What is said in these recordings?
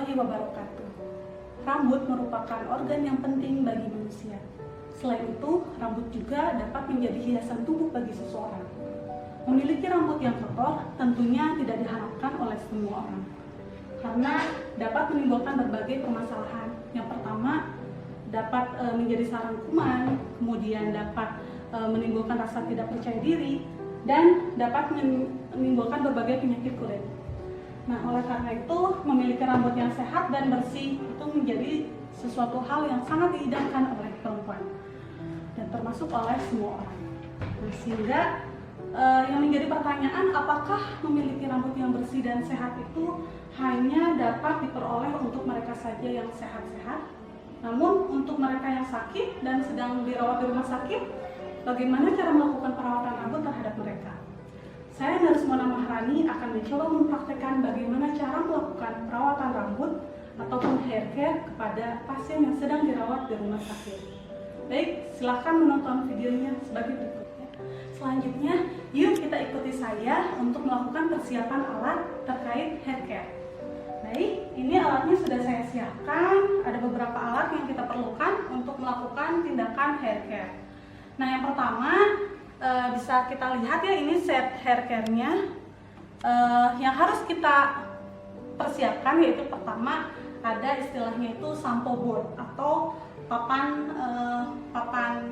warahmatullahi wabarakatuh. Rambut merupakan organ yang penting bagi manusia. Selain itu, rambut juga dapat menjadi hiasan tubuh bagi seseorang. Memiliki rambut yang kotor tentunya tidak diharapkan oleh semua orang, karena dapat menimbulkan berbagai permasalahan. Yang pertama, dapat menjadi sarang kuman, kemudian dapat menimbulkan rasa tidak percaya diri, dan dapat menimbulkan berbagai penyakit kulit. Nah, oleh karena itu, memiliki rambut yang sehat dan bersih itu menjadi sesuatu hal yang sangat diidamkan oleh perempuan dan termasuk oleh semua orang. Nah, sehingga yang menjadi pertanyaan, apakah memiliki rambut yang bersih dan sehat itu hanya dapat diperoleh untuk mereka saja yang sehat-sehat? Namun untuk mereka yang sakit dan sedang dirawat di rumah sakit, bagaimana cara melakukan perawatan rambut terhadap mereka? Saya Narsmona Mahrani akan mencoba mempraktekkan bagaimana cara melakukan perawatan rambut ataupun hair care kepada pasien yang sedang dirawat di rumah sakit. Baik, silahkan menonton videonya sebagai berikut. Selanjutnya, yuk kita ikuti saya untuk melakukan persiapan alat terkait hair care. Baik, ini alatnya sudah saya siapkan. Ada beberapa alat yang kita perlukan untuk melakukan tindakan hair care. Nah, yang pertama bisa kita lihat ya, ini set hair care-nya. Yang harus kita persiapkan yaitu pertama ada istilahnya itu sampo board atau papan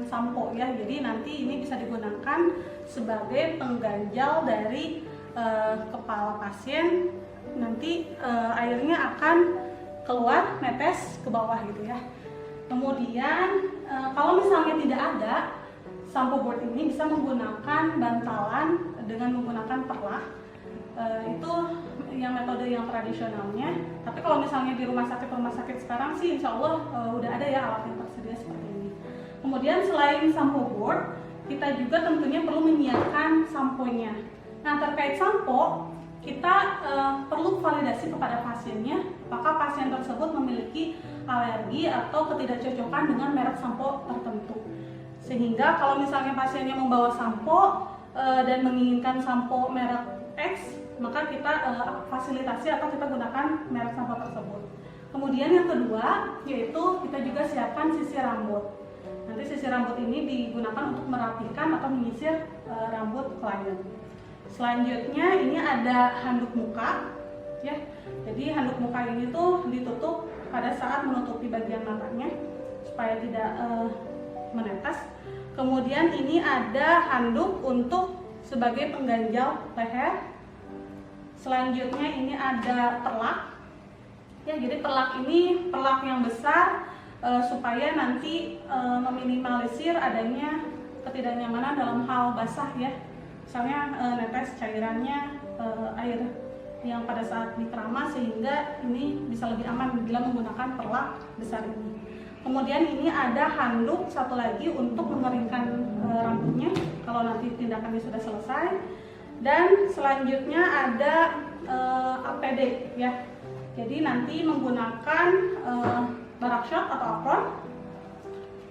sampo ya. Jadi nanti ini bisa digunakan sebagai pengganjal dari kepala pasien. Nanti airnya akan keluar netes ke bawah gitu ya. Kemudian kalau misalnya tidak ada sampo board, ini bisa menggunakan bantalan dengan menggunakan perlah. Itu yang metode yang tradisionalnya. Tapi kalau misalnya di rumah sakit sekarang sih insya Allah udah ada ya alat yang tersedia seperti ini. Kemudian selain sampo board, kita juga tentunya perlu menyiapkan samponya. Nah, terkait sampo, kita perlu validasi kepada pasiennya apakah pasien tersebut memiliki alergi atau ketidakcocokan dengan merek sampo tertentu. Sehingga kalau misalnya pasiennya membawa sampo dan menginginkan sampo merek X, maka kita fasilitasi atau kita gunakan merek sampo tersebut. Kemudian yang kedua yaitu kita juga siapkan sisir rambut. Nanti sisir rambut ini digunakan untuk merapikan atau menyisir rambut klien. Selanjutnya ini ada handuk muka ya. Jadi handuk muka ini tuh ditutup pada saat menutupi bagian matanya supaya tidak menetes. Kemudian ini ada handuk untuk sebagai pengganjal leher. Selanjutnya ini ada perlak. Ya, jadi perlak ini perlak yang besar supaya nanti meminimalisir adanya ketidaknyamanan dalam hal basah ya. Misalnya netes cairannya air yang pada saat dikeramas, sehingga ini bisa lebih aman bila menggunakan perlak besar ini. Kemudian ini ada handuk satu lagi untuk mengeringkan rambutnya kalau nanti tindakannya sudah selesai. Dan selanjutnya ada APD ya. Jadi nanti menggunakan barak shot atau apron.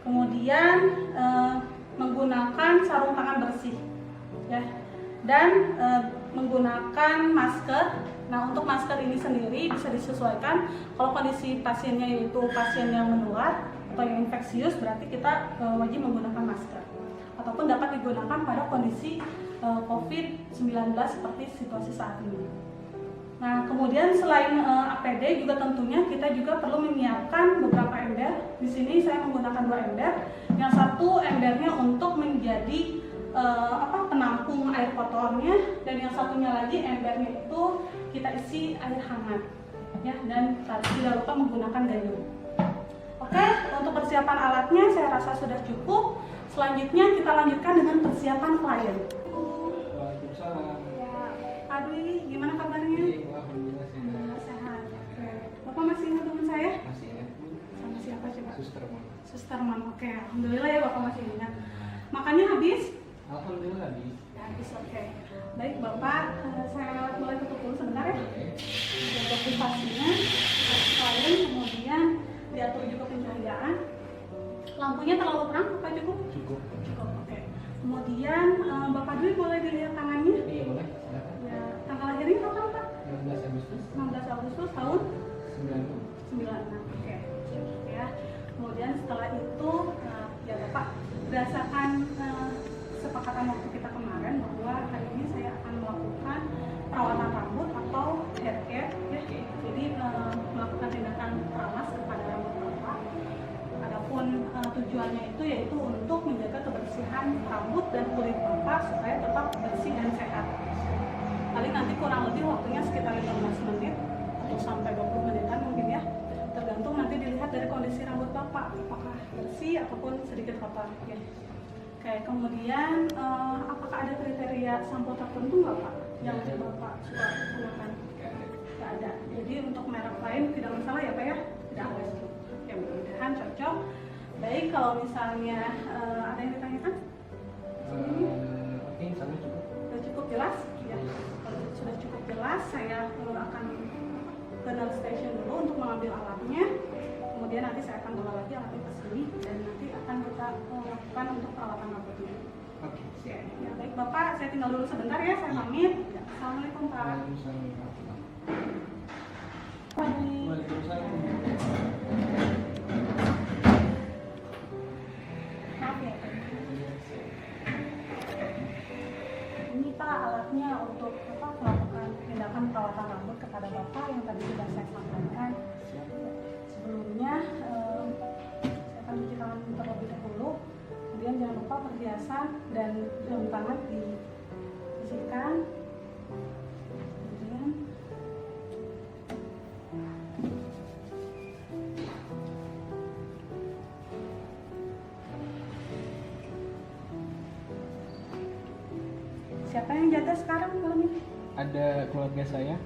Kemudian menggunakan sarung tangan bersih ya. Dan menggunakan masker. Nah, untuk masker ini sendiri bisa disesuaikan. Kalau kondisi pasiennya yaitu pasien yang menular atau yang infeksius, berarti kita wajib menggunakan masker. Ataupun dapat digunakan pada kondisi COVID-19 seperti situasi saat ini. Nah, kemudian selain APD juga tentunya kita juga perlu menyiapkan beberapa ember. Di sini saya menggunakan 2 ember. Yang satu embernya untuk menjadi penampung air kotornya, dan yang satunya lagi embernya itu kita isi air hangat ya, dan tidak lupa menggunakan gayung. Oke, untuk persiapan alatnya saya rasa sudah cukup. Selanjutnya kita lanjutkan dengan persiapan klien. Waalaikumsalam. Ya, Adwi, gimana kabarnya? Alhamdulillah Sehat. Oke. Bapak masih ingat dengan saya? Masih ya. Sama siapa coba? Susterman. Susterman. Oke, alhamdulillah ya Bapak masih ingat. Makannya habis? Alhamdulillah habis. Habis, oke. Baik Bapak, saya mulai tutup dulu sebentar ya. Untuk privasinya, klien, kemudian diatur juga pencahayaan. Lampunya terlalu terang apa cukup? Cukup. Cukup, oke. Kemudian Bapak Dwi boleh dilihat tangannya? Iya boleh. Silakan. Ya, tanggal lahirnya kapan Pak? 16 Agustus. 16 Agustus tahun 96. Oke, siap ya. Kemudian setelah itu ya Bapak, berdasarkan kesepakatan waktu kita kemarin bahwa hari ini saya akan melakukan perawatan rambut atau hair care ya. Jadi melakukan tindakan keramas kepada rambut Bapak. Adapun tujuannya itu yaitu untuk menjaga kebersihan rambut dan kulit Bapak supaya tetap bersih dan sehat. Paling nanti kurang lebih waktunya sekitar 15 menit atau sampai 20 menitan mungkin ya. Tergantung nanti dilihat dari kondisi rambut Bapak, apakah bersih ataupun sedikit kotor ya. Oke, kemudian apakah ada kriteria sampo tertentu nggak Pak yang Bapak suka gunakan? Nggak ada. Jadi untuk merek lain tidak masalah ya Pak ya? Tidak ada. Ya mudah-mudahan cocok. Baik, kalau misalnya ada yang ditanyakan? Oke, sampai cukup. Sudah cukup jelas? Ya. Kalau sudah cukup jelas, saya akan ke nurse station dulu untuk mengambil alatnya. Kemudian nanti saya akan bawa lagi alatnya ke sini dan nanti akan kita lakukan untuk perawatan rambutnya. Oke, siap. Ya, baik Bapak, saya tinggal dulu sebentar ya, saya pamit. Ya, Assalamualaikum Pak. Waalaikumsalam. Maaf ya Pak. Ini Pak alatnya untuk melakukan tindakan perawatan rambut kepada Bapak yang tadi sudah saya sampaikan. Sebelumnya saya akan cuci tangan terlebih dahulu. Kemudian jangan lupa perhiasan dan jam tangan dibersihkan. Kemudian siapa yang jaga sekarang malam ini? Ada keluarga saya,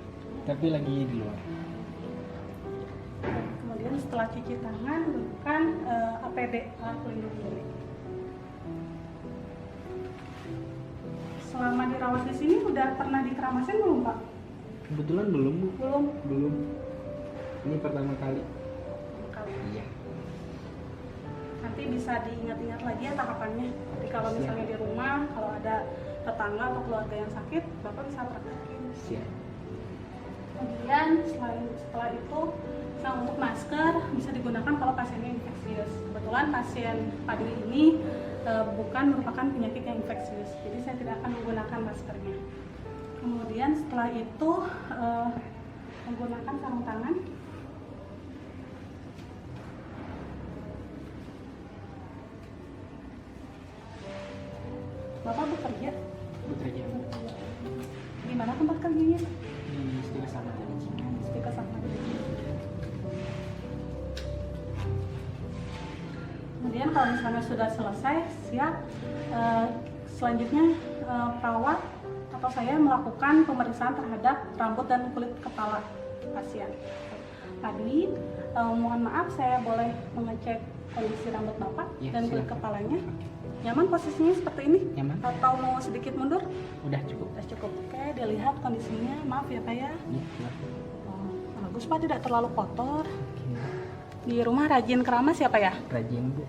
tapi lagi di luar. Kemudian setelah cuci tangan, gunakan APD, alat pelindung diri. Selama dirawat di sini udah pernah dikeramasin belum Pak? Kebetulan belum, Bu. Belum. Ini pertama kali. Kalau Iya. nanti bisa diingat-ingat lagi ya tahapannya. Jadi kalau misalnya di rumah, kalau ada tetangga atau keluarga yang sakit, Bapak bisa praktekin. Siap. Kemudian setelah itu, nah untuk masker bisa digunakan kalau pasiennya infeksius. Kebetulan pasien Fadli ini bukan merupakan penyakit yang infeksius, jadi saya tidak akan menggunakan maskernya. Kemudian setelah itu menggunakan sarung tangan. Bapak bekerja? Bekerja Di mana tempat kerjanya? di Setia Sama dari Cina. Speaker sama. Kemudian kalau misalnya sudah selesai, siap. Selanjutnya perawat atau saya melakukan pemeriksaan terhadap rambut dan kulit kepala pasien. Tadi mohon maaf, saya boleh mengecek kondisi rambut Bapak Ya, dan kulit silakan. kepalanya. Nyaman posisinya seperti ini? Nyaman? Atau mau sedikit mundur? Udah cukup. Sudah cukup. Oke, dilihat kondisinya. Maaf ya Pak ya. Iya, silakan. Oh, bagus Pak, tidak terlalu kotor. Oke. Di rumah rajin keramas ya Pak ya? Rajin, Bu.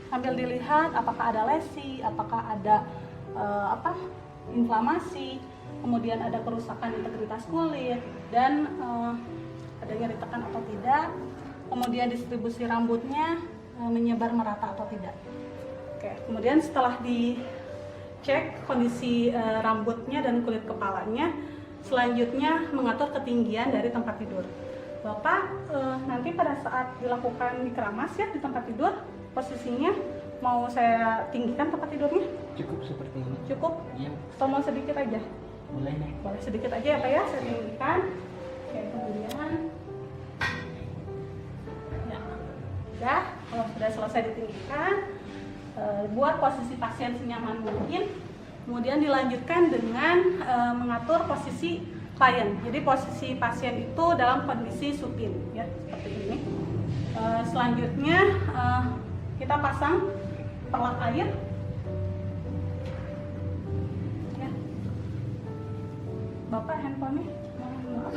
Sambil dilihat apakah ada lesi, apakah ada inflamasi, kemudian ada kerusakan integritas kulit, dan adanya retakan atau tidak, kemudian distribusi rambutnya menyebar merata atau tidak. Oke, kemudian setelah dicek kondisi rambutnya dan kulit kepalanya, selanjutnya mengatur ketinggian dari tempat tidur. Bapak nanti pada saat dilakukan dikeramas ya di tempat tidur, posisinya mau saya tinggikan tempat tidurnya? Cukup seperti ini. Cukup? Iya, Atau mau sedikit aja? boleh deh. Boleh sedikit aja ya Pak ya, saya tinggikan. Oke, kemudian ya, udah, kalau sudah selesai ditinggikan, buat posisi pasien senyaman mungkin. Kemudian dilanjutkan dengan mengatur posisi klien. Jadi posisi pasien itu dalam kondisi supin ya, seperti ini. Selanjutnya kita pasang perlak air ya. Bapak handphonenya maaf,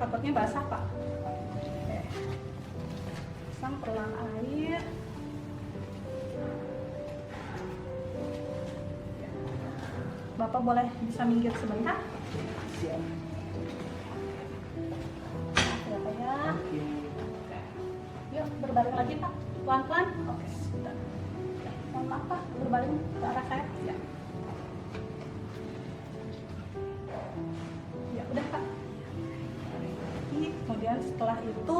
takutnya basah Pak. Oke. Pasang perlak air. Bapak boleh bisa minggir sebentar. Siap. Ya Pak ya. Oke. berbaring lagi Pak, pelan-pelan. Oke, sudah. Ya, mohon maaf Pak, berbaring ke arah saya. Ya. Ya udah Pak. Kemudian setelah itu,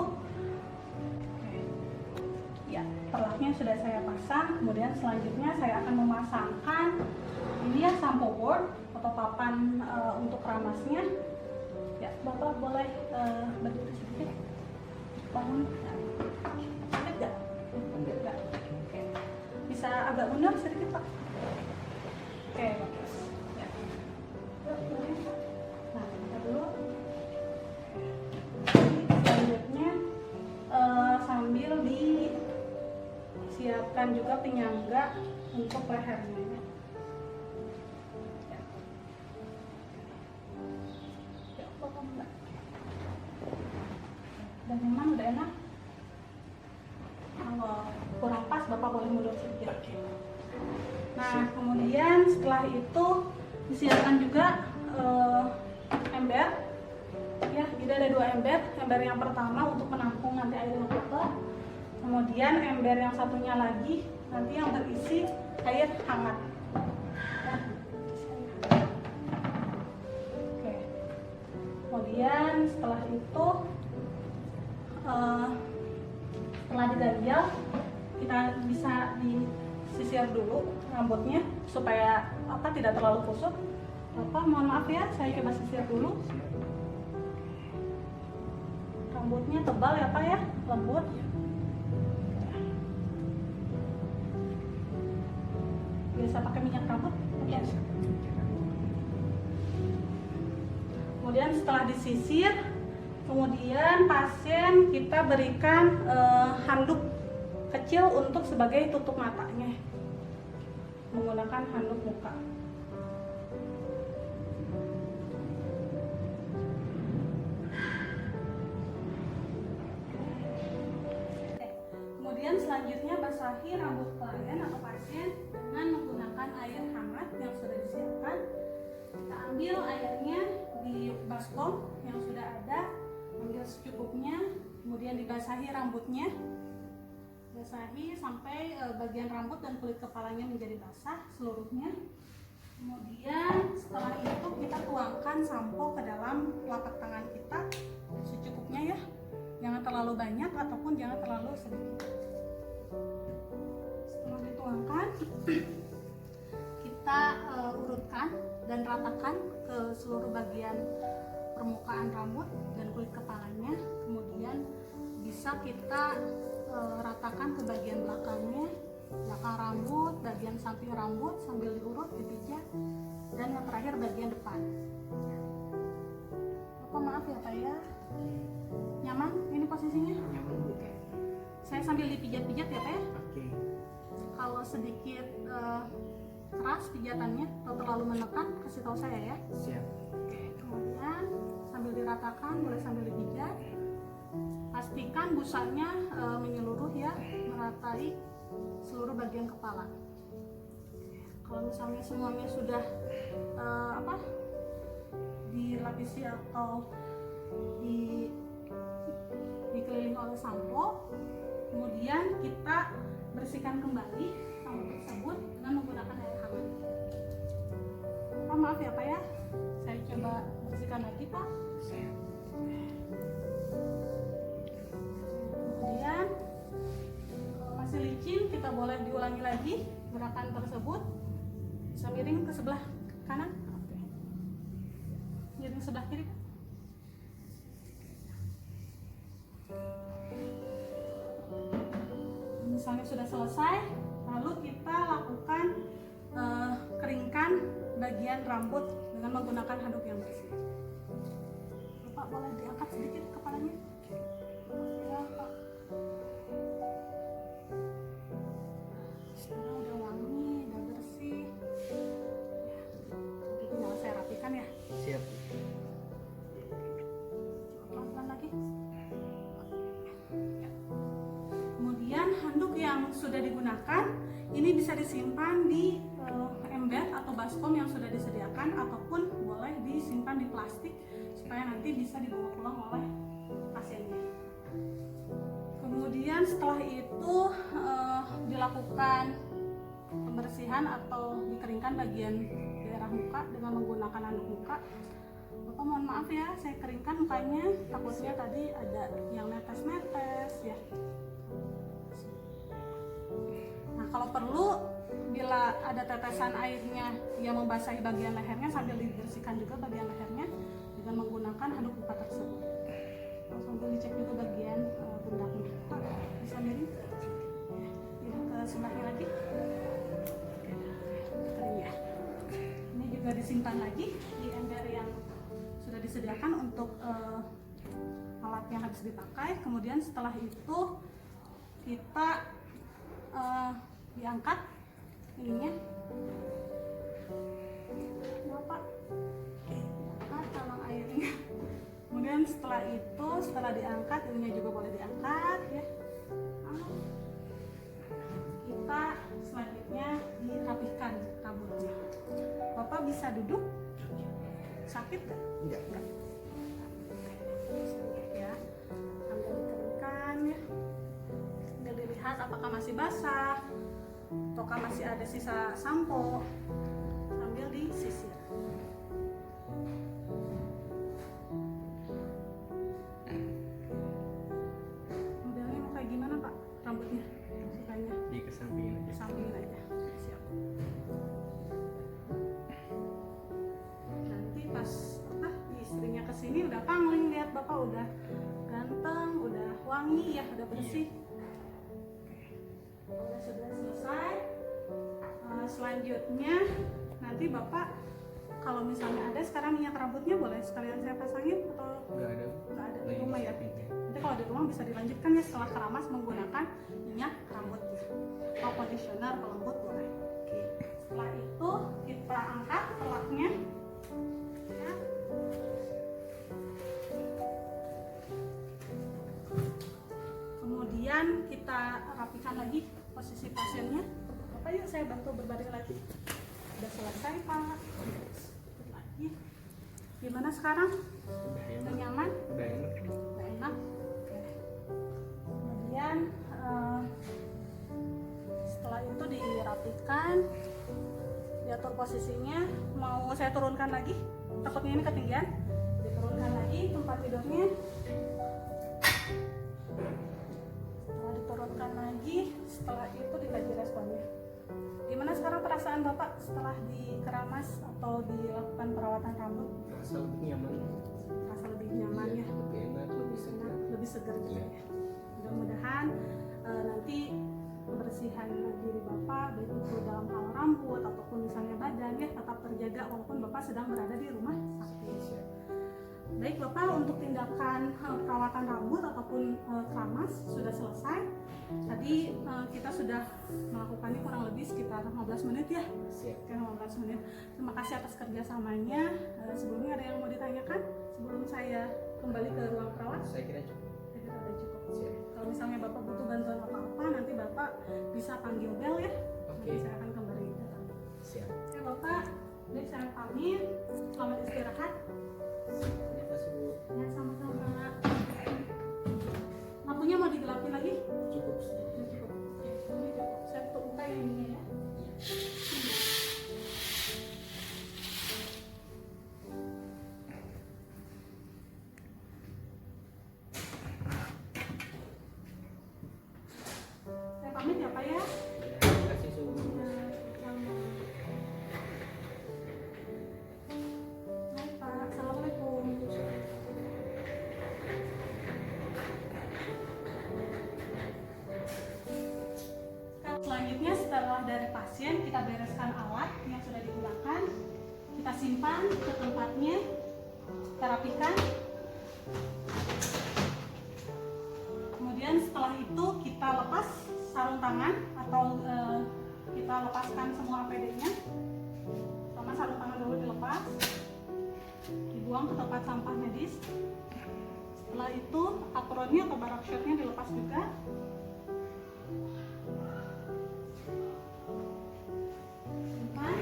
ya perlaknya sudah saya pasang. Kemudian selanjutnya saya akan memasangkan ini ya shampoo board atau papan untuk ramasnya. Ya, Bapak boleh berdiri sedikit. Bangun. Sakit nggak? Nggak. Oke. Bisa agak mundur sedikit Pak. Oke, bagus. Ya. Yuk, boleh. Nah, kita dulu. Selanjutnya sambil disiapkan juga penyangga untuk lehernya. Ya. Ya, Bapak enggak. Udah nyaman, udah enak. Kalau kurang pas, Bapak boleh mundur sedikit. Nah, kemudian setelah itu disiapkan juga ember. Ya, jadi ada 2 ember. Ember yang pertama untuk menampung nanti air yang kotor. Kemudian ember yang satunya lagi nanti yang berisi air hangat. Ya. Oke. Kemudian setelah itu setelah diganjal, kita bisa disisir dulu rambutnya supaya tidak terlalu kusut. Mohon maaf ya, saya coba sisir dulu. Rambutnya tebal ya Pak ya, lembut. Biasa pakai minyak rambut? Biasa. Kemudian setelah disisir, kemudian pasien kita berikan handuk kecil untuk sebagai tutup matanya, menggunakan handuk muka. Kemudian selanjutnya basahi rambut klien atau pasien dengan menggunakan air hangat yang sudah disiapkan. Kita ambil airnya di baskom yang sudah ada, ambil secukupnya, kemudian dibasahi rambutnya. Basahi sampai bagian rambut dan kulit kepalanya menjadi basah seluruhnya. Kemudian setelah itu kita tuangkan sampo ke dalam telapak tangan kita secukupnya ya. Jangan terlalu banyak ataupun jangan terlalu sedikit. Setelah dituangkan, kita urutkan dan ratakan ke seluruh bagian permukaan rambut dan kulit kepalanya. Kemudian bisa kita ratakan ke bagian belakangnya, belakang rambut, bagian samping rambut sambil diurut, dipijat, dan yang terakhir bagian depan. Maaf ya Pak ya. Nyaman ini posisinya? Nyaman. Oke. Saya sambil dipijat-pijat ya Pak ya. Oke. Kalau sedikit keras pijatannya atau terlalu menekan, kasih tahu saya ya. Siap. Oke. Kemudian sambil diratakan, boleh sambil dipijat. Pastikan busanya menyeluruh ya, meratai seluruh bagian kepala. Kalau misalnya semuanya sudah dilapisi atau dikelilingi oleh sampo, kemudian kita bersihkan kembali sampo tersebut dengan menggunakan air hangat. Maaf ya Pak ya, saya coba bersihkan lagi Pak. Kemudian kalau masih licin, kita boleh diulangi lagi gerakan tersebut. Bisa miring ke sebelah kanan. Oke. Miring sebelah kiri. Misalnya sudah selesai, lalu kita lakukan keringkan bagian rambut dengan menggunakan handuk yang bersih. Bapak boleh diangkat sedikit kepalanya. Ya, Pak. Sekarang udah wangi, udah bersih. Ya, tinggal saya rapikan ya. Siap. Pelan-pelan lagi. Ya. Kemudian handuk yang sudah digunakan ini bisa disimpan di ember atau baskom yang sudah disediakan, ataupun boleh disimpan di plastik supaya nanti bisa dibawa pulang oleh pasiennya. Kemudian setelah itu dilakukan pembersihan atau dikeringkan bagian daerah muka dengan menggunakan handuk muka. Bapak mohon maaf ya, saya keringkan mukanya, takutnya tadi ada yang netes-netes ya. Nah, kalau perlu bila ada tetesan airnya yang membasahi bagian lehernya, sambil dibersihkan juga bagian lehernya dengan menggunakan handuk muka tersebut. Sambil dicek juga bagian pundaknya. Pak, bisa miring? Ya, ke sebelahnya lagi. Kering ya. Ini juga disimpan lagi di ember yang sudah disediakan untuk alat yang habis dipakai. Kemudian setelah itu kita diangkat ininya. Bapak diangkat talang airnya. Kemudian setelah diangkat, ininya juga boleh diangkat ya. Kita selanjutnya dirapihkan rambutnya. Bapak bisa duduk? Sakit gak? Enggak. Ya, sambil dikeringkan ya. Sambil dilihat apakah masih basah ataukah masih ada sisa sampo, sambil disisir. Modelnya mau kayak gimana Pak? Rambutnya sukanya? Dikesampingin aja. Sampingin aja. Siap. Nanti pas istrinya kesini udah pangling, lihat Bapak udah ganteng, udah wangi ya, udah bersih. Udah sudah selesai. Selanjutnya nanti Bapak kalau misalnya ada sekarang minyak rambutnya boleh sekalian saya pasangin atau Enggak ada. nggak ada di Lagi rumah ya? disiapin. Nanti kalau di rumah bisa dilanjutkan ya setelah keramas menggunakan minyak rambut atau conditioner pelembut boleh. Oke. Setelah itu kita angkat telaknya ya. Kemudian kita rapikan lagi posisi pasiennya. Bapak yuk saya bantu berbaring lagi. Udah selesai Pak. Ikut lagi. Gimana sekarang? Udah Udah enak. nyaman? Udah enak. Udah enak? Oke. Kemudian setelah itu dirapikan, diatur posisinya. Mau saya turunkan lagi? Takutnya ini ketinggian. Diturunkan lagi tempat tidurnya. Setelah diturunkan lagi, setelah itu dikaji responnya. Gimana sekarang perasaan Bapak setelah dikeramas atau dilakukan perawatan rambut? Rasa lebih nyaman. Rasa lebih nyaman ya? Lebih enak, lebih segar. Lebih segar juga Iya. ya. Mudah-mudahan nanti kebersihan diri Bapak baik itu dalam hal rambut ataupun misalnya badan ya tetap terjaga walaupun Bapak sedang berada di rumah sakit. Baik Bapak, untuk tindakan perawatan rambut ataupun keramas sudah selesai. Tadi kita sudah melakukannya kurang lebih sekitar 15 menit ya. Siap. Oke, 15 menit. Terima kasih atas kerjasamanya. Sebelumnya ada yang mau ditanyakan sebelum saya kembali ke ruang perawat? Saya kira cukup. Saya kira ada cukup. Siap. Kalau misalnya Bapak butuh bantuan apa-apa, nanti Bapak bisa panggil bel ya. Oke. Nanti saya akan kembali datang. Siap. Oke Bapak, baik saya pamit. Selamat istirahat. Terima kasih Bu. Ya sama-sama. Lampunya mau digelapin lagi? Cukup sih. Ya, cukup. Oke, ini cukup. Saya tutup buka yang ini ya. Saya pamit ya Pak ya. Terima kasih Bu. Hai Pak, Assalamualaikum. Selanjutnya setelah dari pasien kita bereskan alat yang sudah digunakan, kita simpan ke tempatnya, kita rapikan. Kemudian setelah itu kita lepas sarung tangan atau kita lepaskan semua APD-nya. Pertama sarung tangan dulu dilepas, dibuang ke tempat sampah medis. Setelah itu apronnya atau barak shirtnya dilepas juga. Simpan.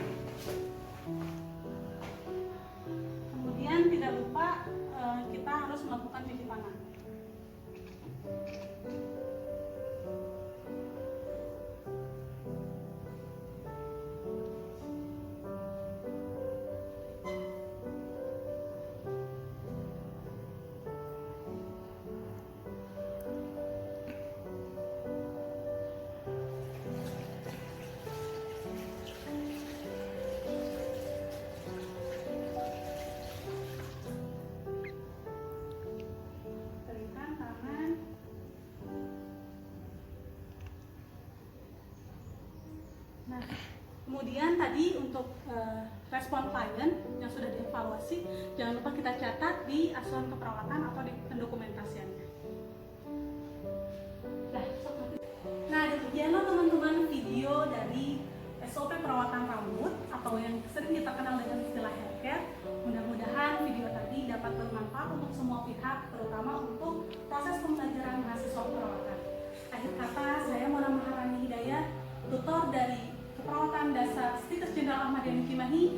Kemudian tidak lupa kita harus melakukan cuci tangan. Kemudian tadi untuk respon klien yang sudah dievaluasi, jangan lupa kita catat di asuhan keperawatan atau di pendokumentasiannya. Nah, demikianlah teman-teman video dari SOP perawatan rambut atau yang sering kita kenal dengan istilah haircare. Mudah-mudahan video tadi dapat bermanfaat untuk semua pihak, terutama untuk proses pembelajaran mahasiswa perawatan. Akhir kata, saya Mona Maharani Hidayat, tutor dari Keperawatan Dasar Stikes Jenderal Ahmad Yani Cimahi,